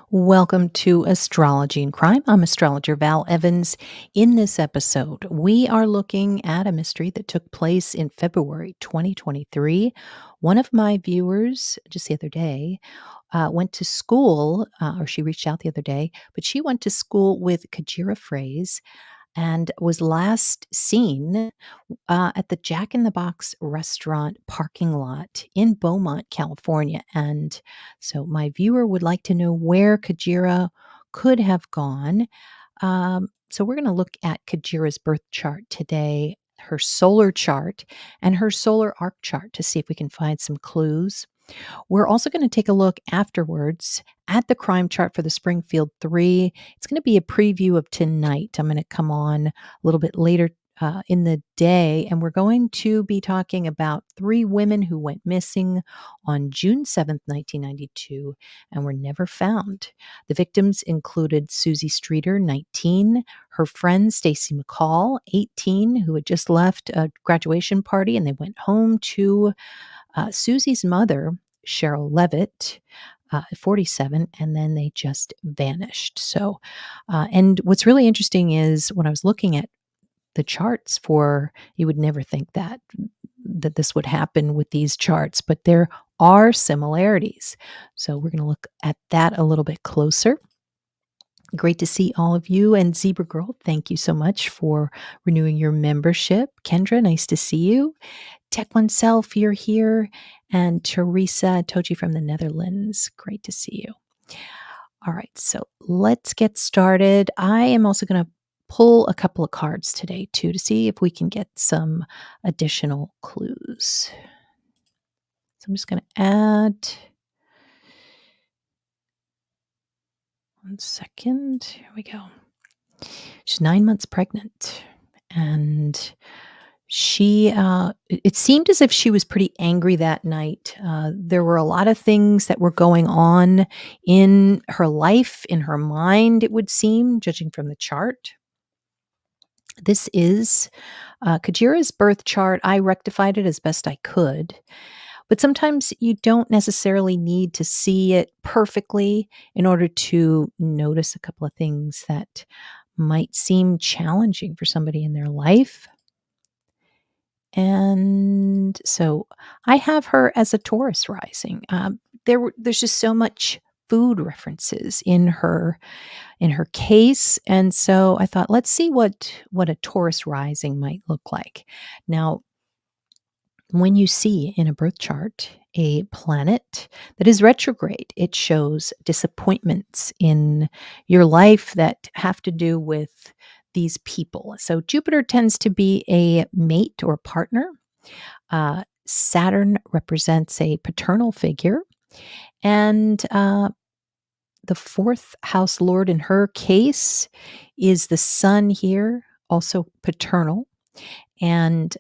Welcome to Astrology and Crime. I'm astrologer Val Evans. In this episode, we are looking at a mystery that took place in February 2023. One of my viewers just the other day went to school, or she reached out the other day, but she went to school with Cajairah Fraise and was last seen at the Jack in the Box restaurant parking lot in Beaumont, California. And so my viewer would like to know where Kajira could have gone. So we're going to look at Kajira's birth chart today, her solar chart, and her solar arc chart to see if we can find some clues. We're also going to take a look afterwards at the crime chart for the Springfield Three. It's going to be a preview of tonight. I'm going to come on a little bit later in the day, and we're going to be talking about three women who went missing on June 7th, 1992, and were never found. The victims included Susie Streeter, 19, her friend Stacy McCall, 18, who had just left a graduation party, and they went home to Susie's mother, Cheryl Levitt, 47, and then they just vanished. So, and what's really interesting is when I was looking at the charts for, you would never think that this would happen with these charts, but there are similarities. So we're going to look at that a little bit closer. Great to see all of you. And Zebra Girl, thank you so much for renewing your membership. Kendra, nice to see you. Tech Oneself, you're here. And Teresa Toji from the Netherlands, great to see you. All right, so let's get started. I am also going to pull a couple of cards today, too, to see if we can get some additional clues. So I'm just going to add. One second. Here we go. She's 9 months pregnant. And she, it seemed as if she was pretty angry that night. There were a lot of things that were going on in her life, in her mind, it would seem, judging from the chart. This is Kajira's birth chart. I rectified it as best I could. But sometimes you don't necessarily need to see it perfectly in order to notice a couple of things that might seem challenging for somebody in their life. And so I have her as a Taurus rising. There's just so much food references in her case, and so I thought, let's see what a Taurus rising might look like. Now, when you see in a birth chart a planet that is retrograde, it shows disappointments in your life that have to do with these people. So Jupiter tends to be a mate or partner. Saturn represents a paternal figure. And the fourth house lord in her case is the sun here, also paternal. And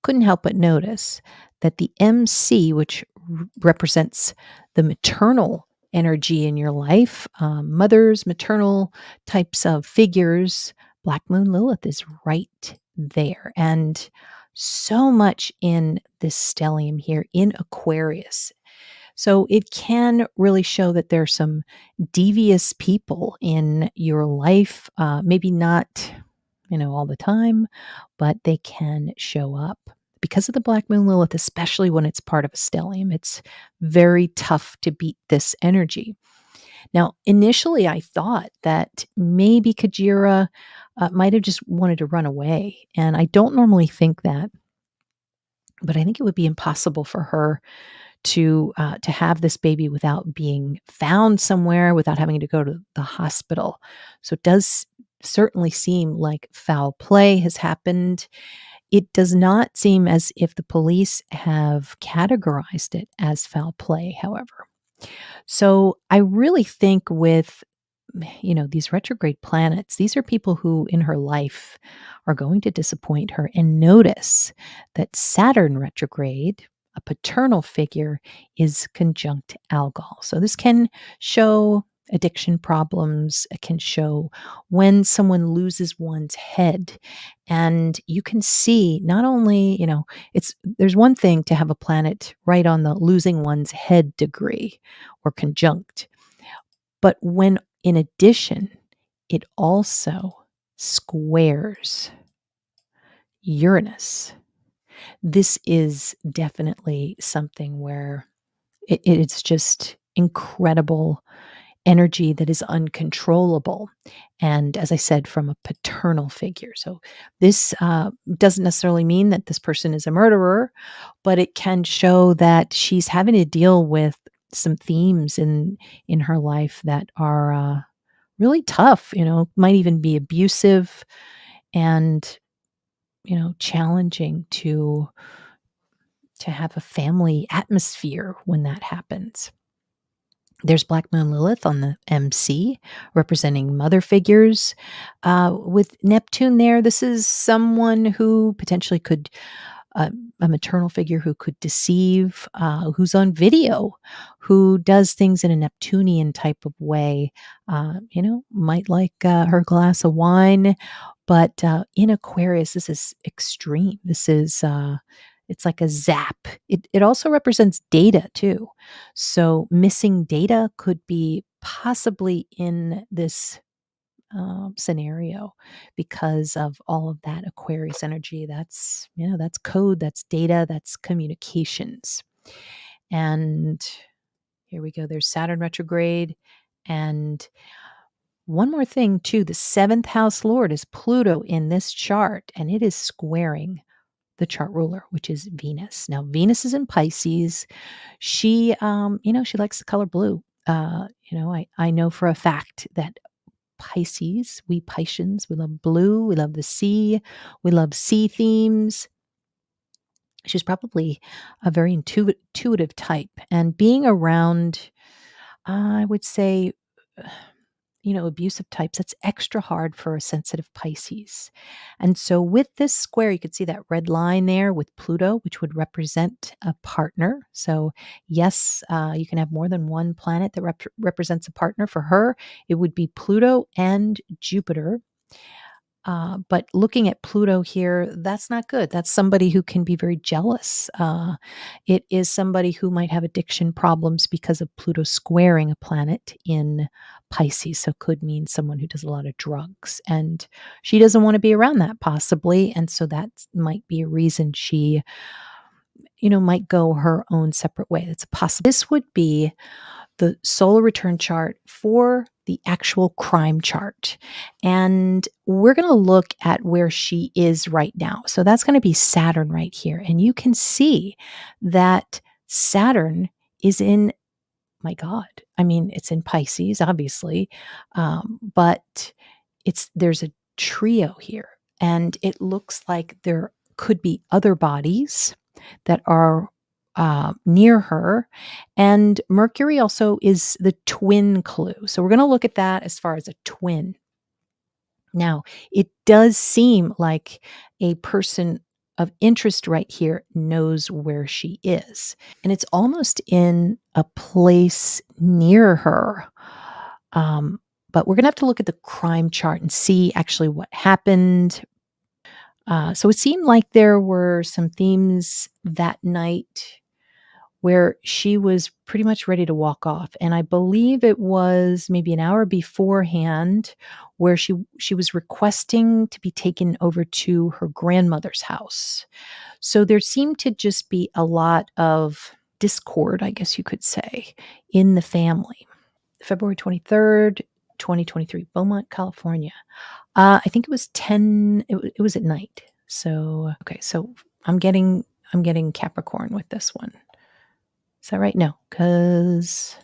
couldn't help but notice that the MC, which represents the maternal energy in your life, mothers, maternal types of figures, Black Moon Lilith is right there. And so much in this stellium here in Aquarius. So it can really show that there's some devious people in your life, maybe not, all the time, but they can show up. Because of the Black Moon Lilith, especially when it's part of a stellium, it's very tough to beat this energy. Now, initially, I thought that maybe Kajira might have just wanted to run away. And I don't normally think that, but I think it would be impossible for her to have this baby without being found somewhere, without having to go to the hospital. So it does certainly seem like foul play has happened. It does not seem as if the police have categorized it as foul play, however. So I really think with these retrograde planets, these are people who in her life are going to disappoint her. And notice that Saturn retrograde, a paternal figure, is conjunct Algol. So this can show addiction problems. It can show when someone loses one's head. And you can see not only, there's one thing to have a planet right on the losing one's head degree or conjunct, but when in addition, it also squares Uranus. This is definitely something where it's just incredible energy that is uncontrollable. And as I said, from a paternal figure. So this doesn't necessarily mean that this person is a murderer, but it can show that she's having to deal with some themes in her life that are really tough. Might even be abusive and challenging to have a family atmosphere when that happens. There's Black Moon Lilith on the MC, representing mother figures. With Neptune there, this is someone who potentially could, a maternal figure who could deceive, who's on video, who does things in a Neptunian type of way. Might like her glass of wine, but in Aquarius, this is extreme. This is it's like a zap. It also represents data too. So missing data could be possibly in this scenario because of all of that Aquarius energy. That's code, that's data, that's communications. And here we go. There's Saturn retrograde. And one more thing too, the seventh house lord is Pluto in this chart, and it is squaring the chart ruler, which is Venus. Now, Venus is in Pisces. She likes the color blue. I know for a fact that Pisces, we Piscians, we love blue, we love the sea, we love sea themes. She's probably a very intuitive type. And being around, I would say, abusive types, that's extra hard for a sensitive Pisces. And so with this square, you could see that red line there with Pluto, which would represent a partner. So yes, you can have more than one planet that represents a partner. For her, it would be Pluto and Jupiter. But looking at Pluto here, that's not good. That's somebody who can be very jealous. It is somebody who might have addiction problems because of Pluto squaring a planet in Pisces. So could mean someone who does a lot of drugs. And she doesn't want to be around that possibly. And so that might be a reason she, might go her own separate way. That's a possibility. This would be the solar return chart for the actual crime chart. And we're going to look at where she is right now. So that's going to be Saturn right here. And you can see that Saturn is in, my God, it's in Pisces, obviously, but there's a trio here. And it looks like there could be other bodies that are near her. And Mercury also is the twin clue. So we're going to look at that as far as a twin. Now, it does seem like a person of interest right here knows where she is. And it's almost in a place near her. But we're going to have to look at the crime chart and see actually what happened. So it seemed like there were some themes that night where she was pretty much ready to walk off. And I believe it was maybe an hour beforehand where she was requesting to be taken over to her grandmother's house. So there seemed to just be a lot of discord, I guess you could say, in the family. February 23rd, 2023, Beaumont, California. I think it was 10, it was at night. So, okay, so I'm getting Capricorn with this one. Is that right? No, because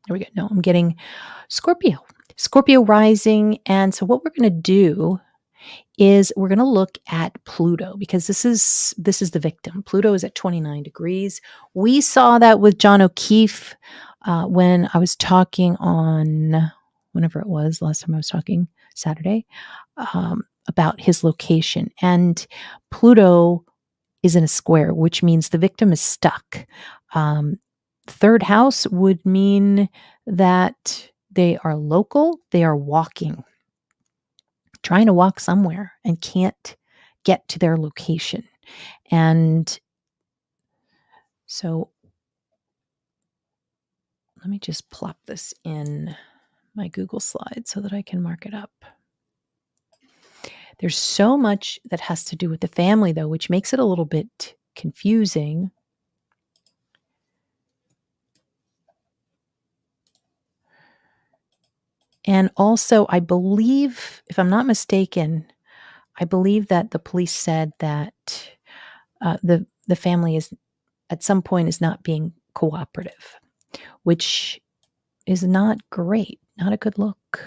there we go. No, I'm getting Scorpio rising. And so what we're going to do is we're going to look at Pluto because this is the victim. Pluto is at 29 degrees. We saw that with John O'Keefe when I was talking on whenever it was last time I was talking Saturday about his location. And Pluto is in a square, which means the victim is stuck. Third house would mean that They are local, they are walking, trying to walk somewhere and can't get to their location. And so let me just plop this in my Google Slides so that I can mark it up. There's so much that has to do with the family, though, which makes it a little bit confusing. And also, I believe, if I'm not mistaken, I believe that the police said that the family is at some point is not being cooperative, which is not great, not a good look.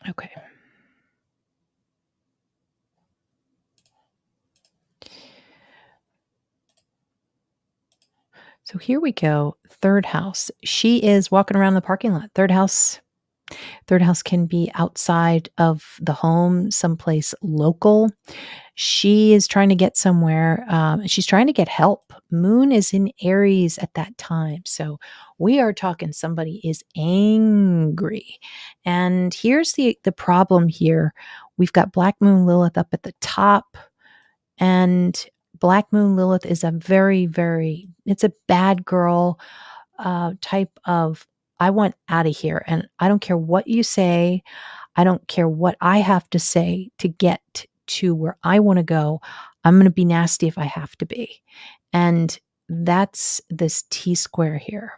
Okay. So here we go. Third house. She is walking around the parking lot. Third house. Third house can be outside of the home, someplace local. She is trying to get somewhere. She's trying to get help. Moon is in Aries at that time. So we are talking somebody is angry. And here's the problem here. We've got Black Moon Lilith up at the top. And Black Moon Lilith is a it's a bad girl type of, I want out of here. And I don't care what you say. I don't care what I have to say to get to where I want to go. I'm going to be nasty if I have to be. And that's this T square here.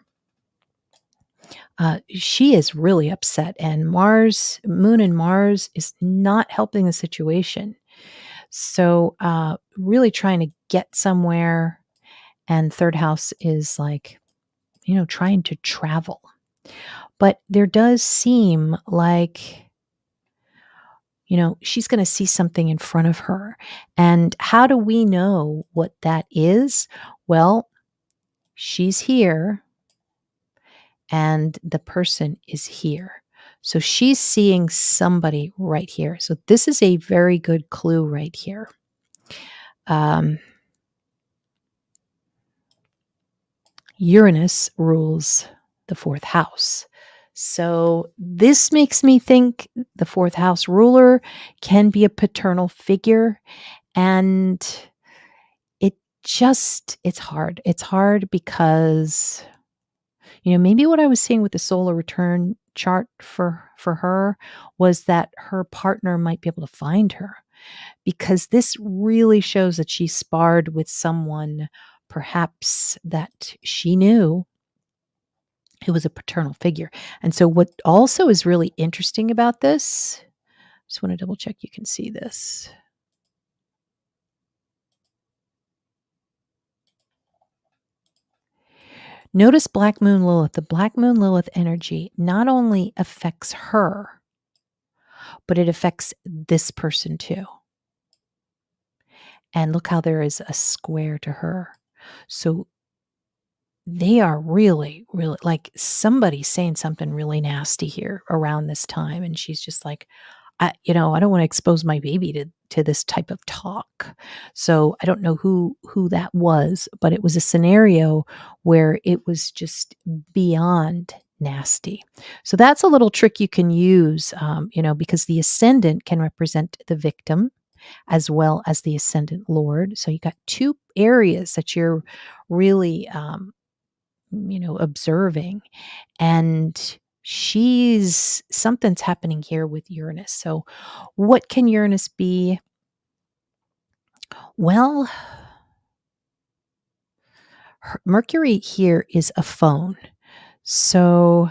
She is really upset, and Moon and Mars is not helping the situation. So, really trying to get somewhere, and third house is like, trying to travel. But there does seem like, she's going to see something in front of her. And how do we know what that is? Well, she's here and the person is here. So she's seeing somebody right here. So this is a very good clue right here. Uranus rules the fourth house. So this makes me think the fourth house ruler can be a paternal figure. And it's hard. It's hard because, maybe what I was seeing with the solar return chart for her was that her partner might be able to find her, because this really shows that she sparred with someone perhaps that she knew who was a paternal figure. And so what also is really interesting about this, just want to double check you can see this. Notice Black Moon Lilith. The Black Moon Lilith energy not only affects her, but it affects this person too. And look how there is a square to her. So they are really, really, like, somebody's saying something really nasty here around this time. And she's just like, I don't want to expose my baby to this type of talk. So I don't know who that was, but it was a scenario where it was just beyond nasty. So that's a little trick you can use, because the ascendant can represent the victim as well as the ascendant lord. So you got two areas that you're really, observing. And something's happening here with Uranus. So what can Uranus be? Well, Mercury here is a phone. So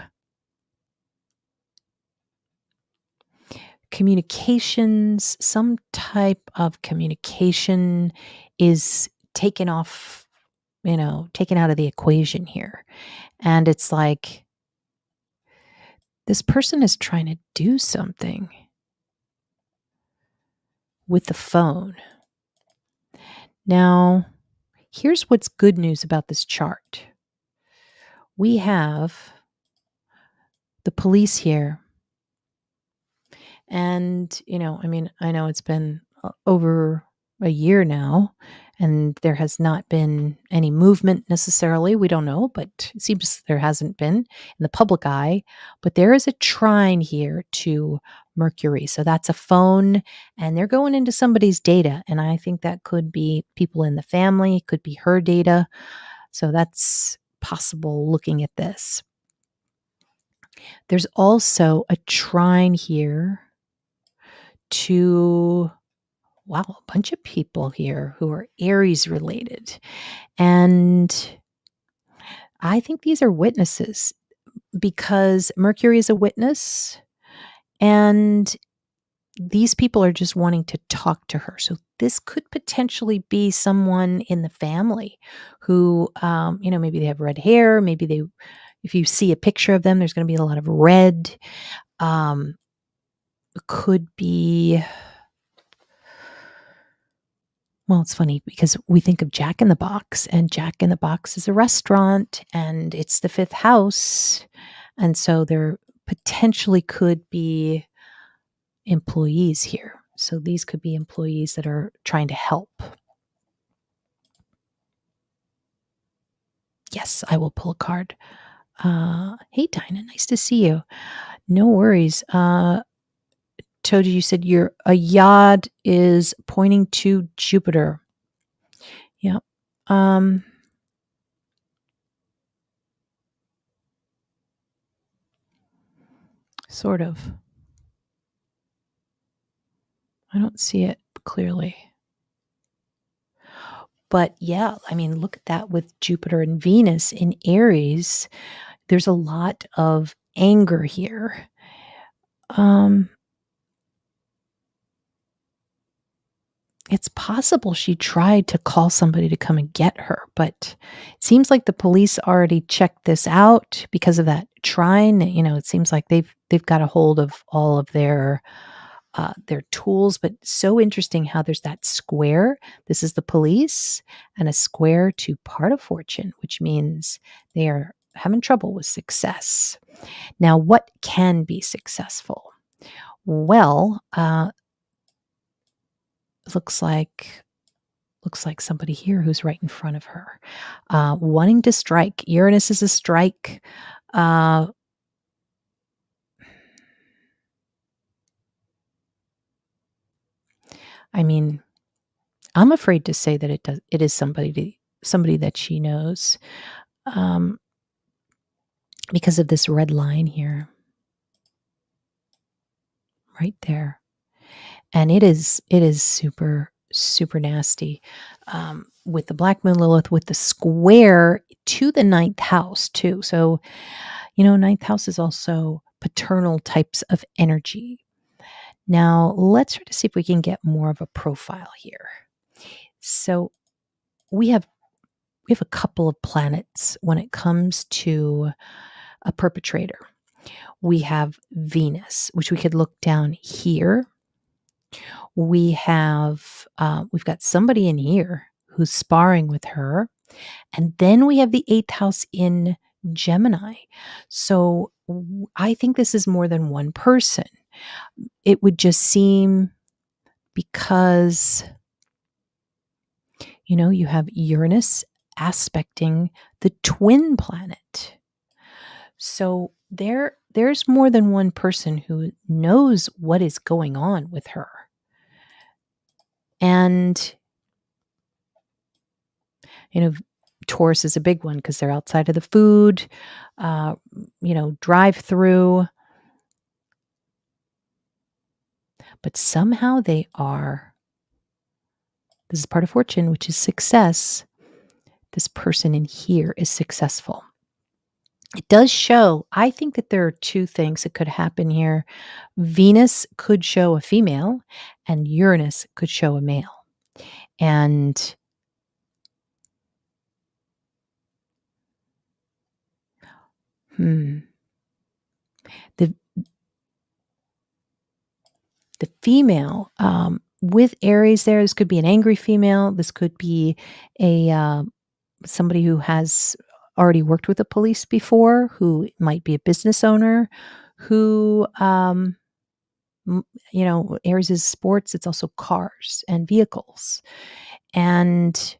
communications, some type of communication is taken off, taken out of the equation here. And it's like, this person is trying to do something with the phone. Now, here's what's good news about this chart. We have the police here. And, I know it's been over a year now, and there has not been any movement necessarily. We don't know, but it seems there hasn't been in the public eye. But there is a trine here to Mercury. So that's a phone, and they're going into somebody's data. And I think that could be people in the family, could be her data. So that's possible looking at this. There's also a trine here to, wow, a bunch of people here who are Aries related. And I think these are witnesses because Mercury is a witness and these people are just wanting to talk to her. So this could potentially be someone in the family who, maybe they have red hair. Maybe if you see a picture of them, there's going to be a lot of red. Could be, well, it's funny because we think of Jack in the Box, and Jack in the Box is a restaurant and it's the fifth house. And so there potentially could be employees here. So these could be employees that are trying to help. Yes, I will pull a card. Hey, Dinah, nice to see you. No worries. Toady, you said a yod is pointing to Jupiter. Yep. Sort of. I don't see it clearly. But yeah, I mean, look at that with Jupiter and Venus in Aries. There's a lot of anger here. It's possible she tried to call somebody to come and get her, but it seems like the police already checked this out because of that trine. It seems like they've got a hold of all of their tools. But so interesting how there's that square. This is the police, and a square to part of fortune, which means they are having trouble with success. Now, what can be successful? Well, looks like somebody here who's right in front of her, wanting to strike. Uranus is a strike. I mean, I'm afraid to say that it is somebody that she knows, because of this red line here, right there. And it is super, super nasty, with the Black Moon Lilith, with the square to the ninth house too. So, ninth house is also paternal types of energy. Now, let's try to see if we can get more of a profile here. So, we have a couple of planets when it comes to a perpetrator. We have Venus, which we could look down here. We've got somebody in here who's sparring with her. And then we have the eighth house in Gemini. So I think this is more than one person. It would just seem, because, you have Uranus aspecting the twin planet. So there's more than one person who knows what is going on with her. And, Taurus is a big one because they're outside of the food, drive through. But somehow they are. This is part of fortune, which is success. This person in here is successful. It does show, I think that there are two things that could happen here. Venus could show a female and Uranus could show a male. And the female, with Aries there, this could be an angry female. This could be a somebody who has already worked with the police before, who might be a business owner, who, Aries is sports. It's also cars and vehicles. And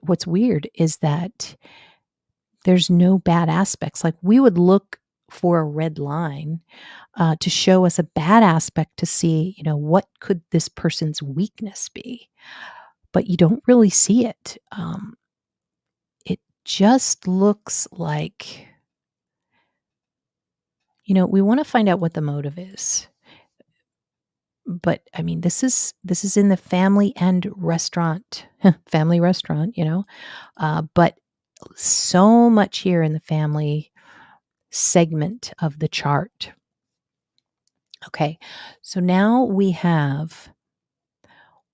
what's weird is that there's no bad aspects. Like, we would look for a red line to show us a bad aspect to see, what could this person's weakness be? But you don't really see it. It just looks like, we want to find out what the motive is. But I mean, this is in the family and restaurant, family restaurant, but so much here in the family segment of the chart. Okay, so now we have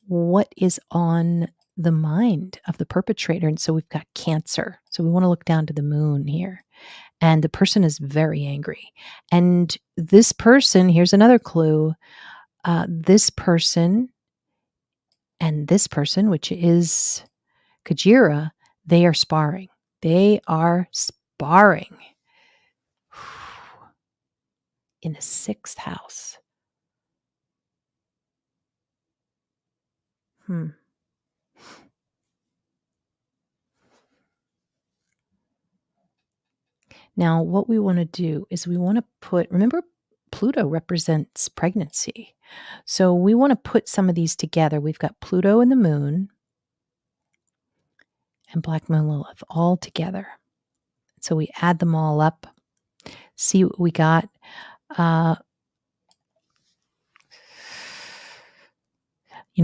what is on the mind of the perpetrator. And so we've got Cancer. So we want to look down to the moon here. And the person is very angry. And this person, here's another clue, this person and this person, which is Cajairah, they are sparring. They are sparring in the 6th house. Now, what we want to do is we want to remember, Pluto represents pregnancy. So we want to put some of these together. We've got Pluto and the moon and Black Moon Lilith all together. So we add them all up, see what we got.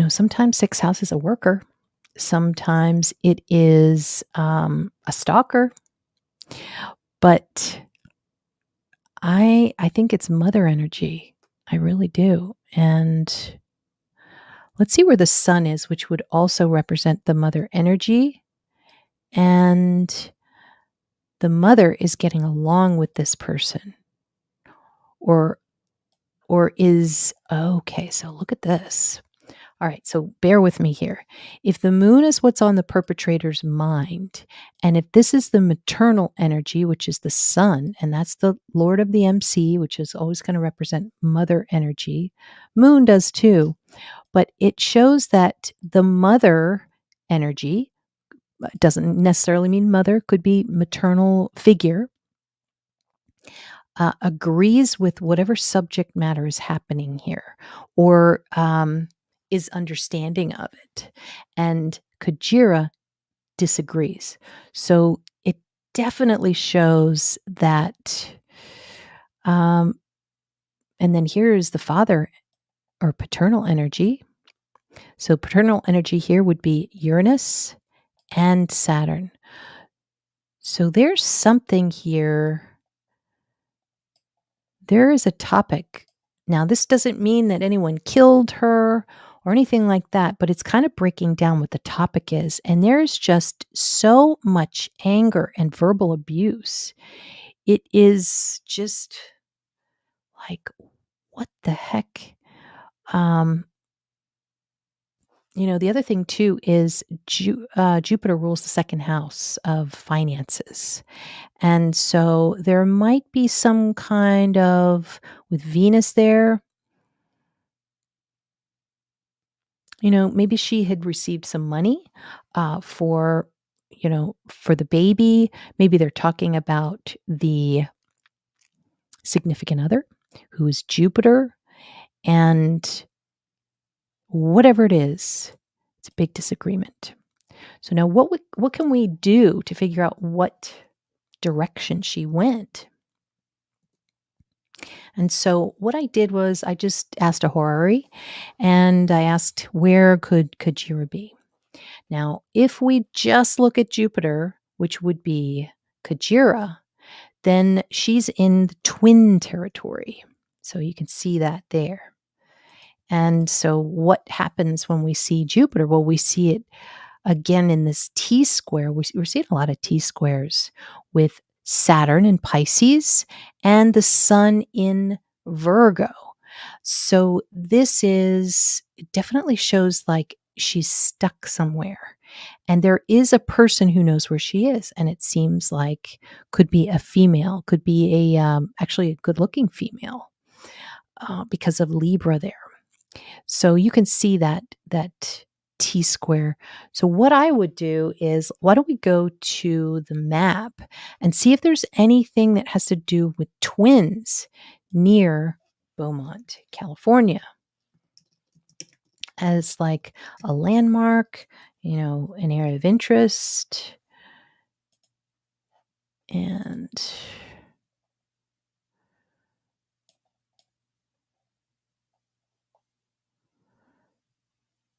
Sometimes 6th house is a worker. Sometimes it is a stalker. But I think it's mother energy. I really do. And let's see where the sun is, which would also represent the mother energy. And the mother is getting along with this person. Or is, okay, so look at this. All right, so bear with me here. If the moon is what's on the perpetrator's mind, and if this is the maternal energy, which is the sun, and that's the Lord of the MC, which is always going to represent mother energy, moon does too, but it shows that the mother energy doesn't necessarily mean mother, could be maternal figure, agrees with whatever subject matter is happening here, or is understanding of it. And Cajairah disagrees. So it definitely shows that. And then here is the father or paternal energy. So paternal energy here would be Uranus and Saturn. So there's something here. There is a topic. Now, this doesn't mean that anyone killed her or anything like that, but it's kind of breaking down what the topic is. And there's just so much anger and verbal abuse. It is just like, what the heck? The other thing too is Jupiter rules the 2nd house of finances. And so there might be some kind of, with Venus there, maybe she had received some money for the baby. Maybe they're talking about the significant other who is Jupiter, and whatever it is, it's a big disagreement. So now what can we do to figure out what direction she went? And so what I did was I just asked a horary, and I asked, where could Cajairah be? Now, if we just look at Jupiter, which would be Cajairah, then she's in the twin territory. So you can see that there. And so what happens when we see Jupiter? Well, we see it again in this T-square. We're seeing a lot of T-squares with Saturn in Pisces and the sun in Virgo. So it definitely shows like she's stuck somewhere. And there is a person who knows where she is. And it seems like could be a female, could be actually a good looking female because of Libra there. So you can see that T-square. So what I would do is, why don't we go to the map and see if there's anything that has to do with twins near Beaumont, California, as like a landmark, an area of interest. And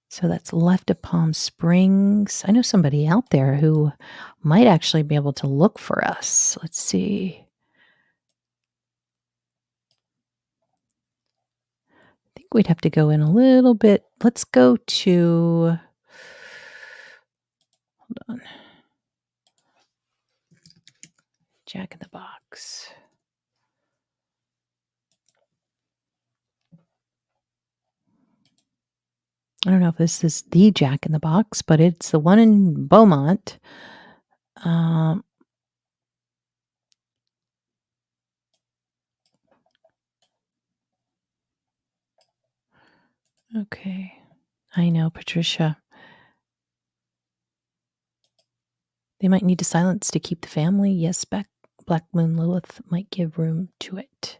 so that's left of Palm Springs. I know somebody out there who might actually be able to look for us. Let's see. I think we'd have to go in a little bit. Let's go to, hold on, Jack in the Box. I don't know if this is the Jack in the Box, but it's the one in Beaumont. Um, okay. I know, Patricia. They might need to silence to keep the family. Yes, Black Moon Lilith might give room to it.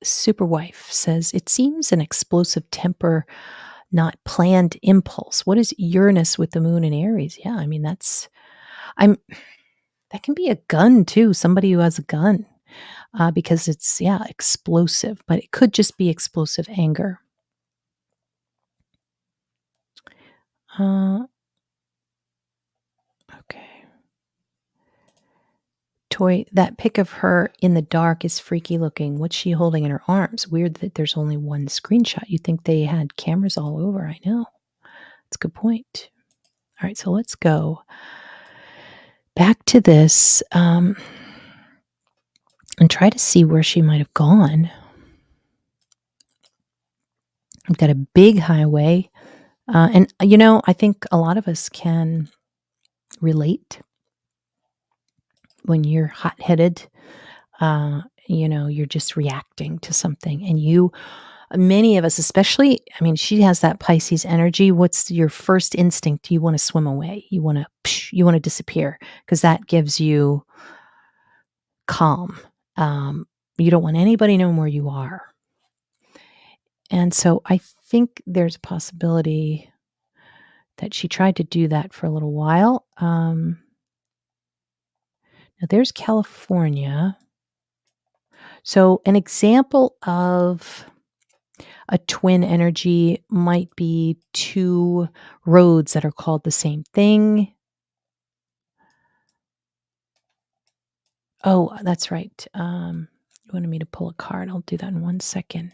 Superwife says, it seems an explosive temper, not planned impulse. What is Uranus with the moon in Aries? Yeah, I mean, I'm, that can be a gun too. Somebody who has a gun, because it's, explosive, but it could just be explosive anger. Okay. Toy, that pic of her in the dark is freaky looking. What's she holding in her arms? Weird that there's only one screenshot. You'd think they had cameras all over. I know. That's a good point. All right, so let's go back to this, and try to see where she might have gone. I've got a big highway. And, I think a lot of us can relate when you're hot-headed. You're just reacting to something. And many of us, especially, I mean, she has that Pisces energy. What's your first instinct? You want to swim away. You want to disappear, because that gives you calm. You don't want anybody knowing where you are. And so I think there's a possibility that she tried to do that for a little while. Now there's California. So an example of a twin energy might be two roads that are called the same thing. Oh, that's right. You wanted me to pull a card. I'll do that in 1 second.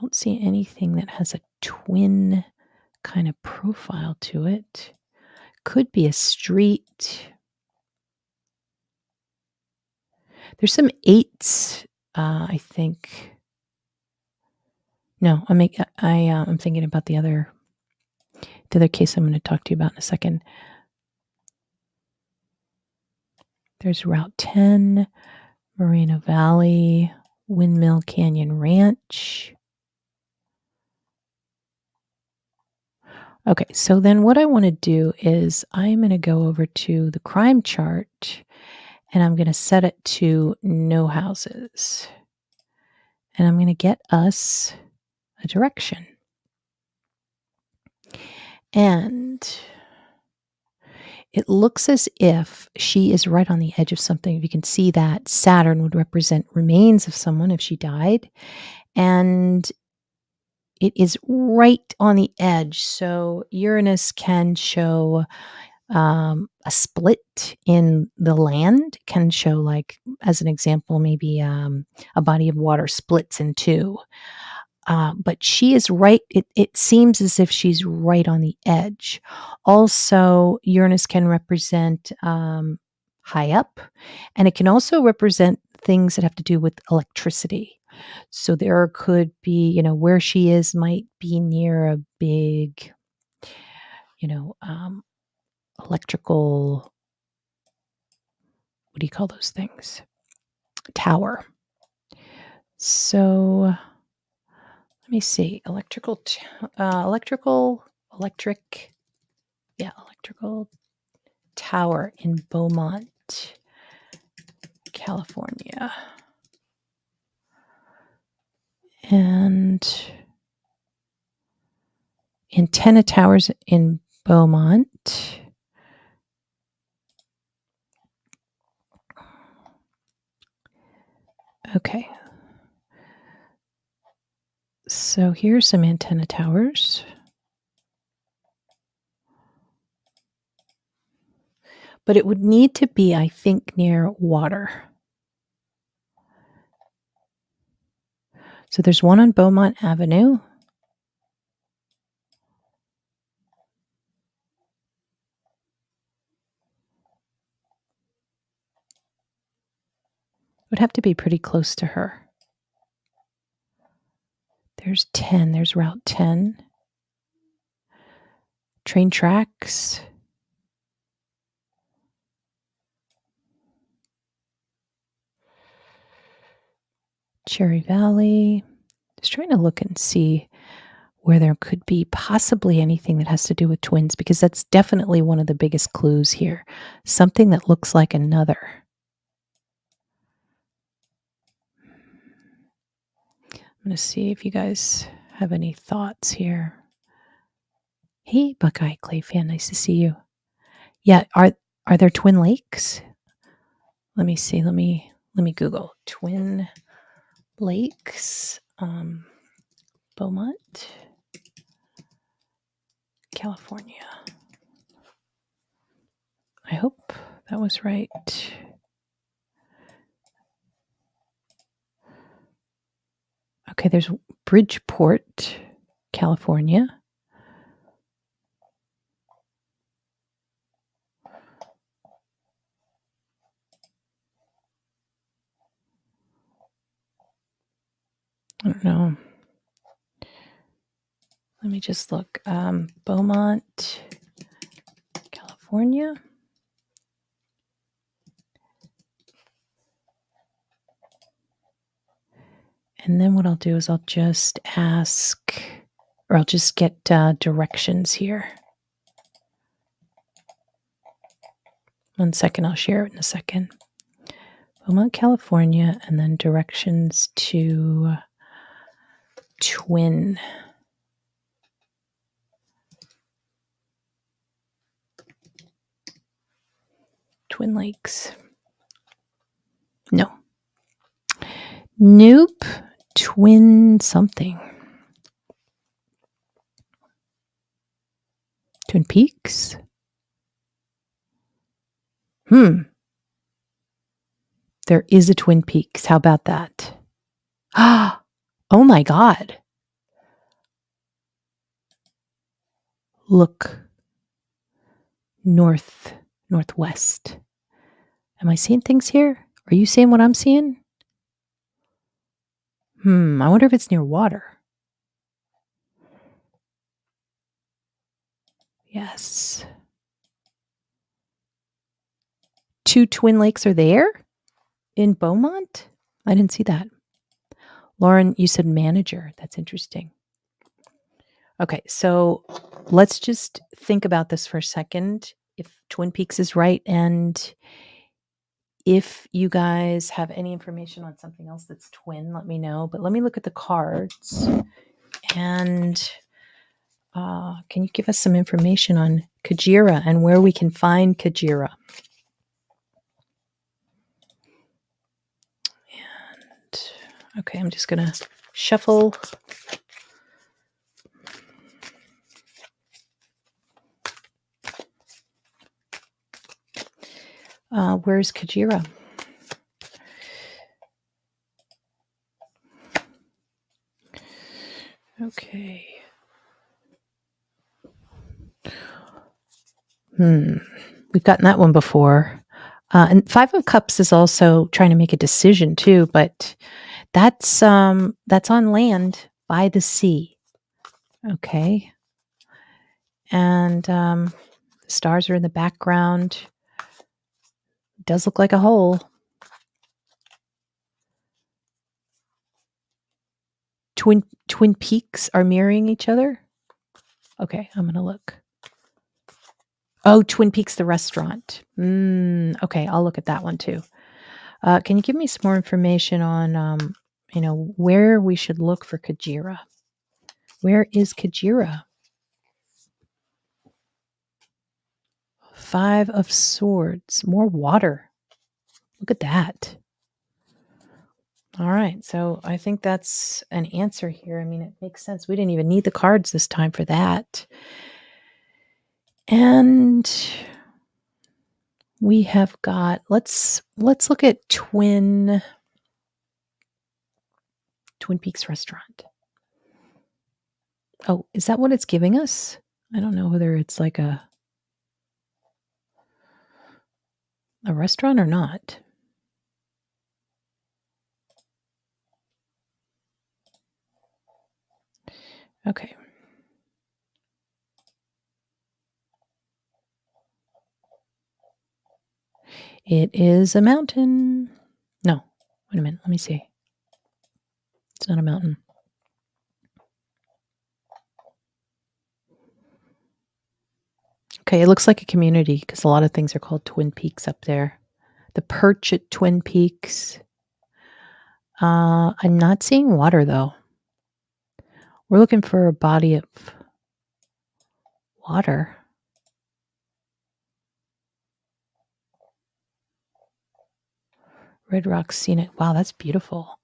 Don't see anything that has a twin kind of profile to it. Could be a street. There's some eights, I think. No, I'm thinking about the other case I'm going to talk to you about in a second. There's Route 10, Moreno Valley, Windmill Canyon Ranch. Okay, so then what I want to do is I'm going to go over to the crime chart, and I'm going to set it to no houses. And I'm going to get us a direction. And it looks as if she is right on the edge of something. You can see that Saturn would represent remains of someone if she died. And it is right on the edge. So Uranus can show a split in the land, can show, like, as an example, maybe a body of water splits in two. But she is right. It seems as if she's right on the edge. Also, Uranus can represent high up, and it can also represent things that have to do with electricity. So there could be, where she is might be near a big, electrical, what do you call those things? Tower. So let me see. Electrical tower in Beaumont, California. And antenna towers in Beaumont. Okay. So here's some antenna towers. But it would need to be, I think, near water. So there's one on Beaumont Avenue. It would have to be pretty close to her. There's 10. There's Route 10. Train tracks. Cherry Valley. Just trying to look and see where there could be possibly anything that has to do with twins, because that's definitely one of the biggest clues here. Something that looks like another. I'm going to see if you guys have any thoughts here. Hey, Buckeye Clay fan, nice to see you. Yeah, are there twin lakes? Let me see. Let me Google Twin Lakes, Beaumont, California. I hope that was right. Okay, there's Bridgeport, California. I don't know. Let me just look. Beaumont, California. And then what I'll do is I'll just ask, or I'll just get directions here. 1 second, I'll share it in a second. Beaumont, California, and then directions to Twin Lakes. No. Nope. Twin something. Twin Peaks? There is a Twin Peaks. How about that? Oh my God. Look. Northwest. Am I seeing things here? Are you seeing what I'm seeing? I wonder if it's near water. Yes. 2 Twin Lakes are there in Beaumont? I didn't see that. Lauren, you said manager. That's interesting. Okay, so let's just think about this for a second. If Twin Peaks is right, and if you guys have any information on something else that's twin, let me know. But let me look at the cards. And can you give us some information on Cajairah and where we can find Cajairah? And okay, I'm just going to shuffle. Where's Cajairah? Okay. We've gotten that one before. And 5 of Cups is also trying to make a decision too, but that's on land by the sea. Okay. And the stars are in the background. It does look like a hole. Twin Peaks are mirroring each other? Okay, I'm gonna look. Oh, Twin Peaks, the restaurant. Okay, I'll look at that one too. Can you give me some more information on, where we should look for Cajairah? Where is Cajairah? 5 of Swords. More water. Look at that. All right, so I think that's an answer here. I mean, it makes sense. We didn't even need the cards this time for that. And we have got, let's look at Twin Peaks restaurant. Oh, is that what it's giving us? I don't know whether it's like a restaurant or not. Okay. It is a mountain. No, wait a minute. Let me see. It's not a mountain. Okay, it looks like a community because a lot of things are called Twin Peaks up there. The Perch at Twin Peaks. I'm not seeing water though. We're looking for a body of water. Red Rock Scenic. Wow, that's beautiful.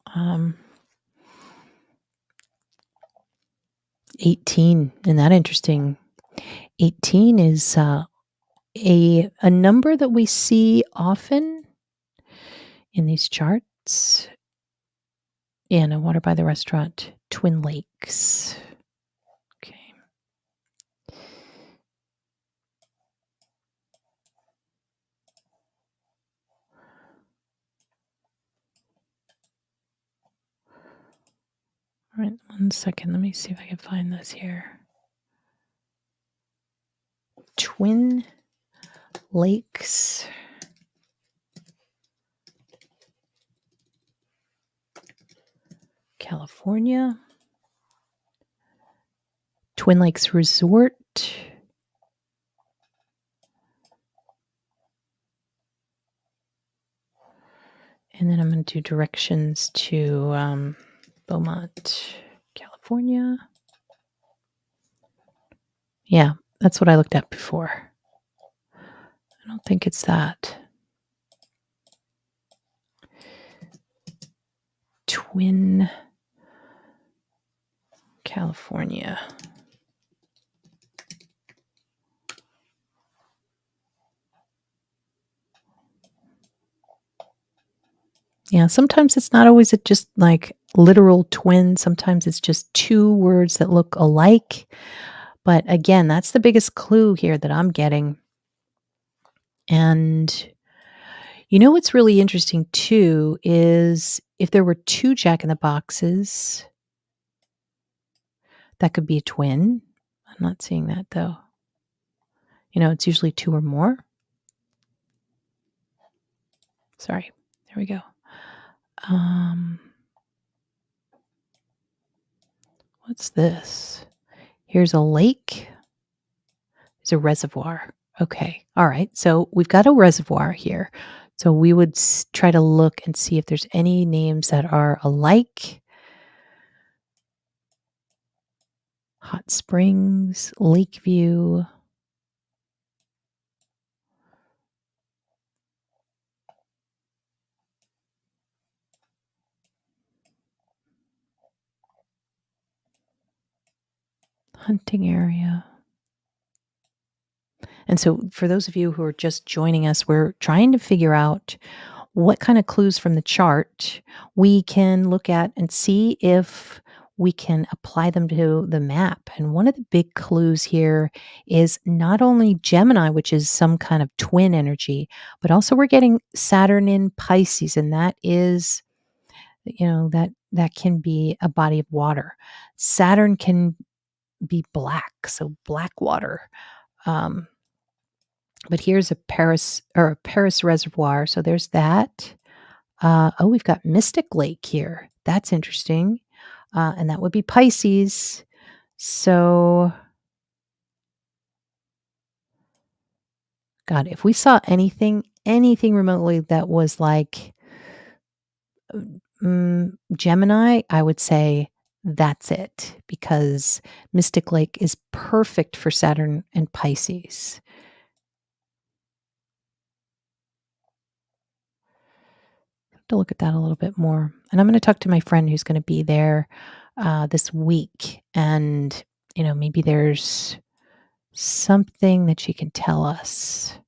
18. Isn't that interesting? 18 is a number that we see often in these charts. Yeah, no, water by the restaurant. Twin Lakes. Okay. All right, 1 second. Let me see if I can find this here. Twin Lakes. California. Twin Lakes Resort. And then I'm going to do directions to Beaumont, California. Yeah, that's what I looked at before. I don't think it's that. Twin, California. Yeah, sometimes it's not always just like literal twin. Sometimes it's just two words that look alike. But again, that's the biggest clue here that I'm getting. And you know what's really interesting too is if there were 2 Jack in the Boxes, that could be a twin. I'm not seeing that though. It's usually 2 or more. Sorry. There we go. What's this? Here's a lake. There's a reservoir. Okay. All right. So we've got a reservoir here. So we would try to look and see if there's any names that are alike. Hot Springs, Lakeview. Hunting area. And so for those of you who are just joining us, we're trying to figure out what kind of clues from the chart we can look at and see if we can apply them to the map. And one of the big clues here is not only Gemini, which is some kind of twin energy, but also we're getting Saturn in Pisces, and that is, that can be a body of water. Saturn can be black, so black water. But here's a Paris reservoir. So there's that. We've got Mystic Lake here. That's interesting. and that would be Pisces. So, God, if we saw anything remotely that was like Gemini, I would say that's it because Mystic Lake is perfect for Saturn and Pisces. To look at that a little bit more. And I'm going to talk to my friend who's going to be there this week. And, maybe there's something that she can tell us.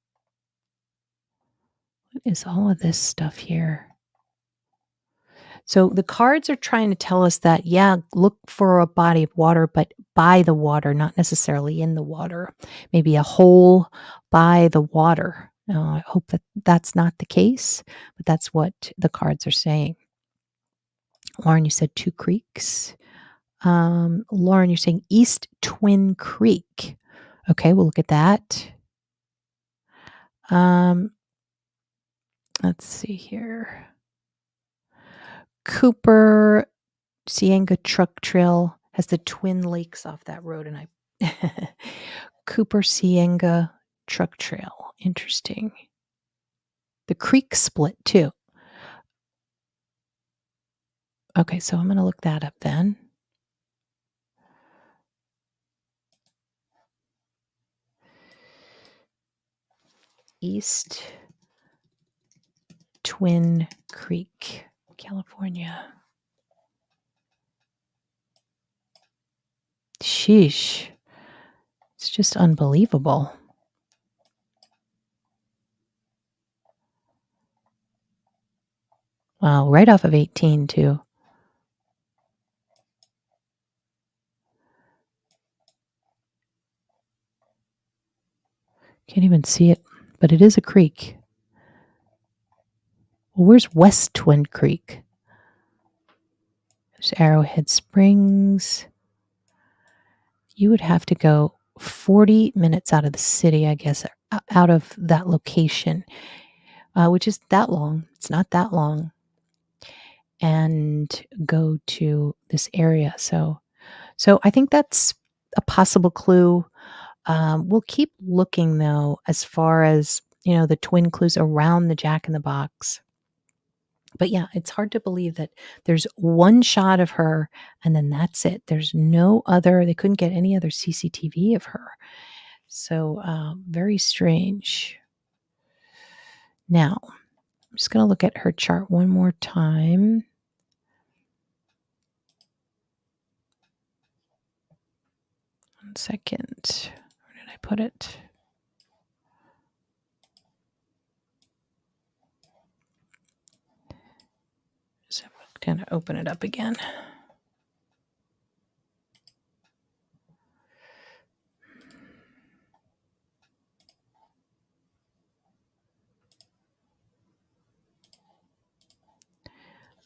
What is all of this stuff here? So the cards are trying to tell us that, yeah, look for a body of water, but by the water, not necessarily in the water. Maybe a hole by the water. Now, I hope that that's not the case, but that's what the cards are saying. Lauren, you said Two Creeks. Lauren, you're saying East Twin Creek. Okay, we'll look at that. Let's see here. Cooper Cienga Truck Trail has the Twin Lakes off that road, and Cooper Cienga Truck Trail. Interesting. The creek split too. Okay, so I'm going to look that up then. East Twin Creek, California. Sheesh. It's just unbelievable. Wow, right off of 18 too. Can't even see it, but it is a creek. Well, where's West Twin Creek? There's Arrowhead Springs. You would have to go 40 minutes out of the city, I guess, out of that location, which is that long. It's not that long. And go to this area. So I think that's a possible clue. We'll keep looking, though, as far as, the twin clues around the Jack in the Box. But yeah, it's hard to believe that there's one shot of her and then that's it. There's no other, they couldn't get any other CCTV of her. So very strange. Now, I'm just going to look at her chart one more time. One second. Where did I put it? Just kind of open it up again.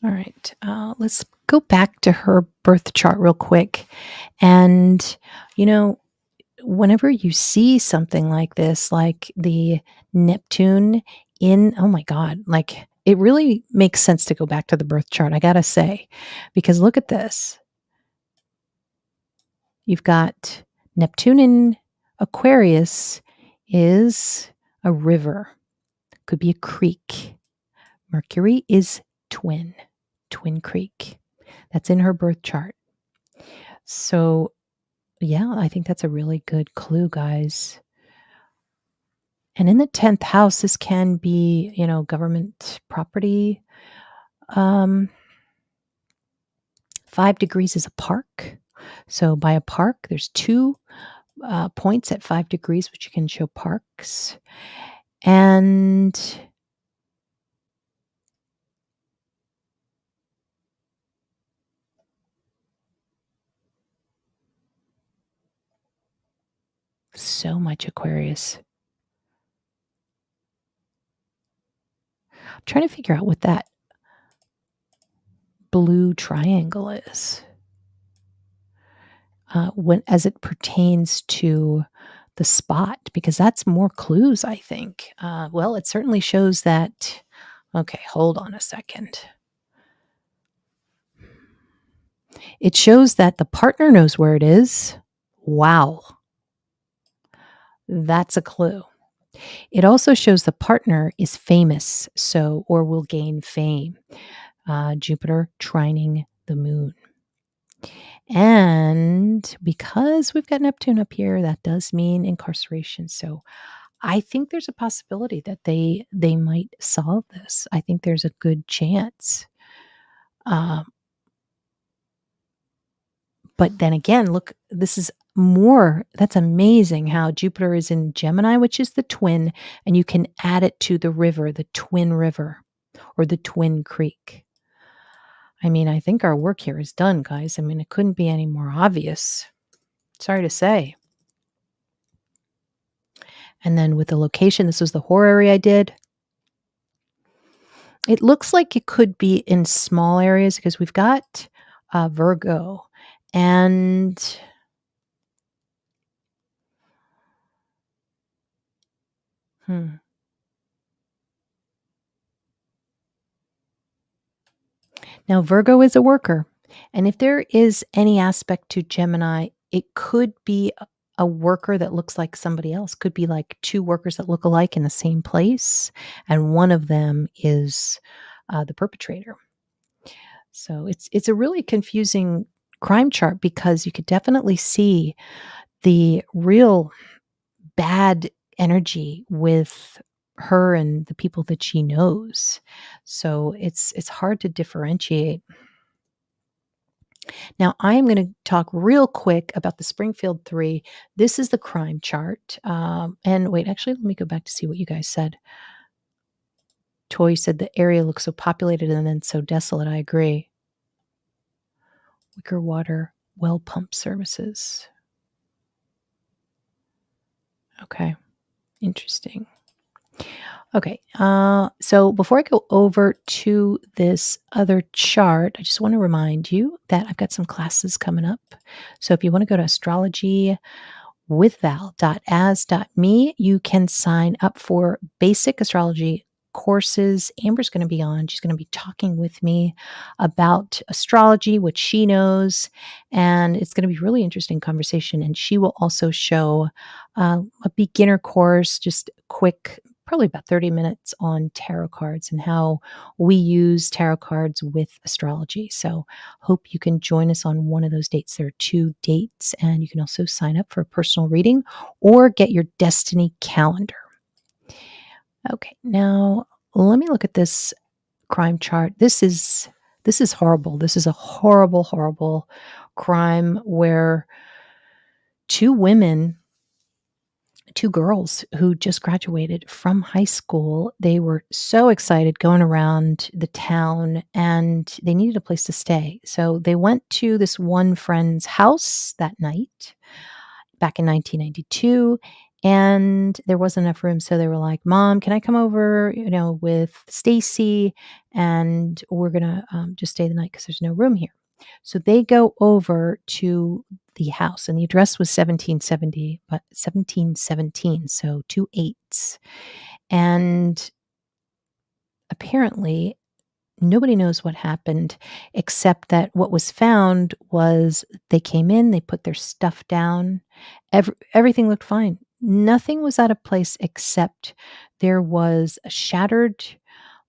All right, let's go back to her birth chart real quick. And, whenever you see something like this, like the Neptune oh my God, like it really makes sense to go back to the birth chart, I gotta say, because look at this. You've got Neptune in Aquarius is a river, could be a creek. Mercury is Twin Creek. That's in her birth chart. So, yeah, I think that's a really good clue, guys. And in the 10th house, this can be, government property. 5 degrees is a park. So by a park, there's 2 points at 5 degrees, which you can show parks. And so much Aquarius. I'm trying to figure out what that blue triangle is. As it pertains to the spot, because that's more clues, I think. Well, it certainly shows that. Okay, hold on a second. It shows that the partner knows where it is. Wow, that's a clue. It also shows the partner is famous, so or will gain fame. Jupiter trining the moon. And because we've got Neptune up here, that does mean incarceration. So I think there's a possibility that they might solve this. I think there's a good chance. Um, but then again, look, this is more. That's amazing how Jupiter is in Gemini, which is the twin, and you can add it to the river, the Twin River, or the Twin Creek. I mean, I think our work here is done, guys. I mean, it couldn't be any more obvious. Sorry to say. And then with the location, this was the horary I did. It looks like it could be in small areas because we've got Virgo and hmm. Now Virgo is a worker. And if there is any aspect to Gemini, it could be a worker that looks like somebody else. Could be like two workers that look alike in the same place, and one of them is the perpetrator. So it's a really confusing crime chart because you could definitely see the real bad energy with her and the people that she knows. So it's hard to differentiate. Now I am going to talk real quick about the Springfield Three. This is the crime chart. And wait, actually, let me go back to see what you guys said. Toy said the area looks so populated and then so desolate. I agree. Wicker Water Well Pump Services. Okay, interesting. Okay, so before I go over to this other chart, I just want to remind you that I've got some classes coming up. So if you want to go to astrology withval.as.me. You can sign up for basic astrology courses. Amber's going to be on. She's going to be talking with me about astrology, what she knows, and it's going to be a really interesting conversation. And she will also show a beginner course, just quick, probably about 30 minutes on tarot cards and how we use tarot cards with astrology. So hope you can join us on one of those dates. There are 2 dates, and you can also sign up for a personal reading or get your destiny calendar. Okay, now let me look at this crime chart. This is horrible. This is a horrible, horrible crime where 2 women, 2 girls who just graduated from high school, they were so excited going around the town and they needed a place to stay. So they went to this one friend's house that night back in 1992, and there wasn't enough room. So they were like, "Mom, can I come over, with Stacy, and we're gonna just stay the night because there's no room here." So they go over to the house, and the address was 1770, but 1717, so 2 eights. And apparently, nobody knows what happened except that what was found was they came in, they put their stuff down. Everything looked fine. Nothing was out of place except there was a shattered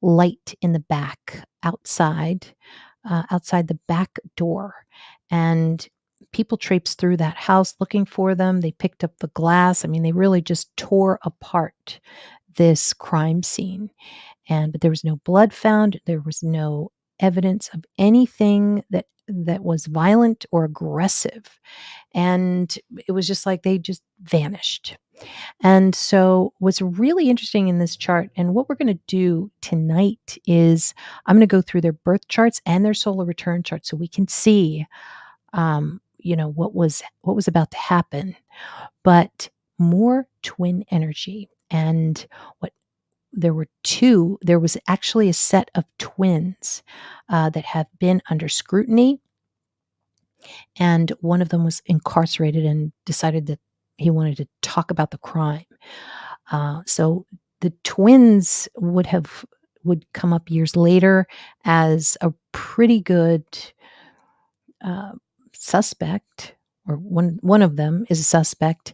light in the back outside the back door. And people traipsed through that house looking for them. They picked up the glass. I mean, they really just tore apart this crime scene. But there was no blood found. There was no evidence of anything that was violent or aggressive. And it was just like they just vanished. And so, what's really interesting in this chart, and what we're going to do tonight, is I'm going to go through their birth charts and their solar return charts so we can see, what was about to happen. But more twin energy, and what there was actually a set of twins that have been under scrutiny, and one of them was incarcerated and decided that he wanted to talk about the crime. So the twins would come up years later as a pretty good uh, suspect, or one of them is a suspect,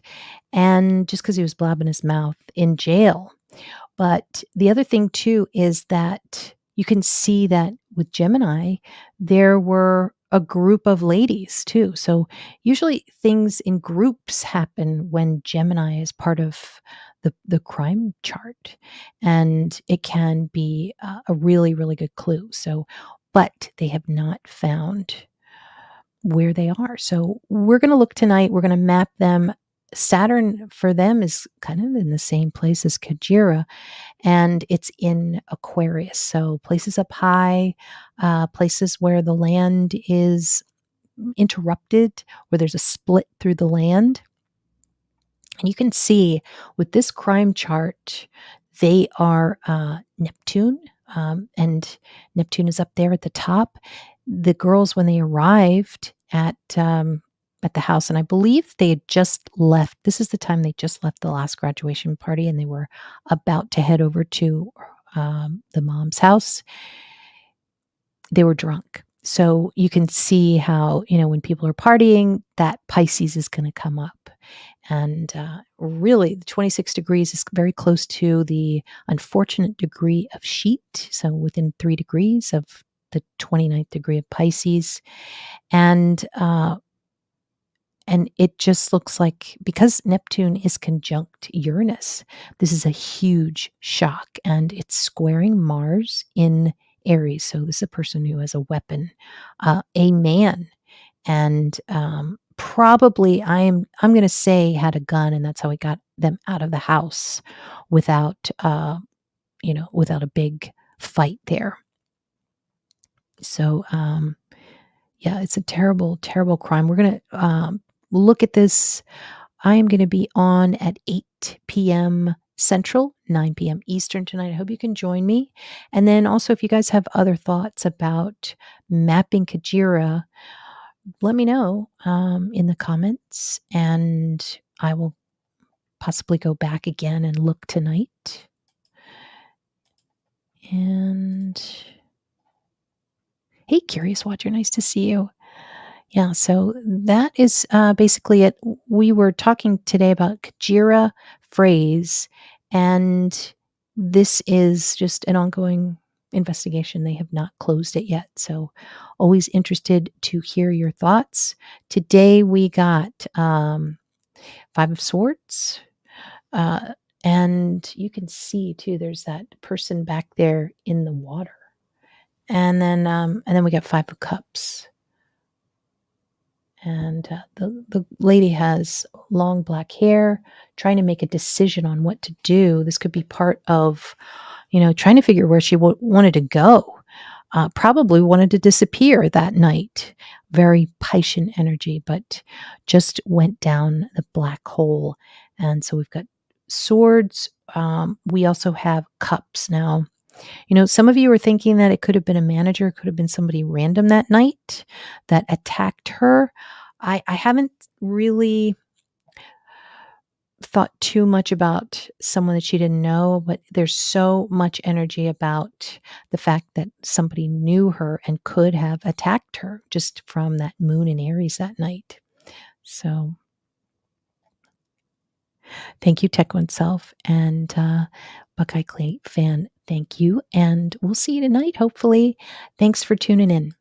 and just because he was blabbing his mouth in jail. But the other thing too is that you can see that with Gemini, there were a group of ladies too. So usually things in groups happen when Gemini is part of the crime chart, and it can be a really, really good clue. So, but they have not found where they are. So we're going to look tonight. We're going to map them. Saturn for them is kind of in the same place as Cajairah, and it's in Aquarius. So places up high, places where the land is interrupted, where there's a split through the land. And you can see with this crime chart, they are Neptune, and Neptune is up there at the top. The girls, when they arrived at the house, and I believe they had just left. This is the time they just left the last graduation party, and they were about to head over to the mom's house. They were drunk. So you can see how, when people are partying, that Pisces is going to come up. And really, the 26 degrees is very close to the unfortunate degree of Sheet. So within 3 degrees of the 29th degree of Pisces. And it just looks like, because Neptune is conjunct Uranus, this is a huge shock, and it's squaring Mars in Aries. So this is a person who has a weapon, a man, and probably I'm going to say had a gun, and that's how he got them out of the house without without a big fight there. So yeah, it's a terrible, terrible crime. We're going to look at this. I am going to be on at 8 p.m. Central, 9 p.m. Eastern tonight. I hope you can join me. And then also, if you guys have other thoughts about mapping Cajairah, let me know in the comments, and I will possibly go back again and look tonight. And hey, Curious Watcher, nice to see you. Yeah, so that is basically it. We were talking today about Cajairah Fraise, and this is just an ongoing investigation. They have not closed it yet. So, always interested to hear your thoughts. Today we got Five of Swords, and you can see too, there's that person back there in the water. And then we got Five of Cups. And the lady has long black hair, trying to make a decision on what to do. This could be part of, trying to figure where she wanted to go. Probably wanted to disappear that night. Very Piscean energy, but just went down the black hole. And so we've got swords. We also have cups now. Some of you are thinking that it could have been a manager, could have been somebody random that night that attacked her. I haven't really thought too much about someone that she didn't know, but there's so much energy about the fact that somebody knew her and could have attacked her just from that moon in Aries that night. So thank you, Tech Oneself, and Buckeye Clay fan. Thank you. And we'll see you tonight, hopefully. Thanks for tuning in.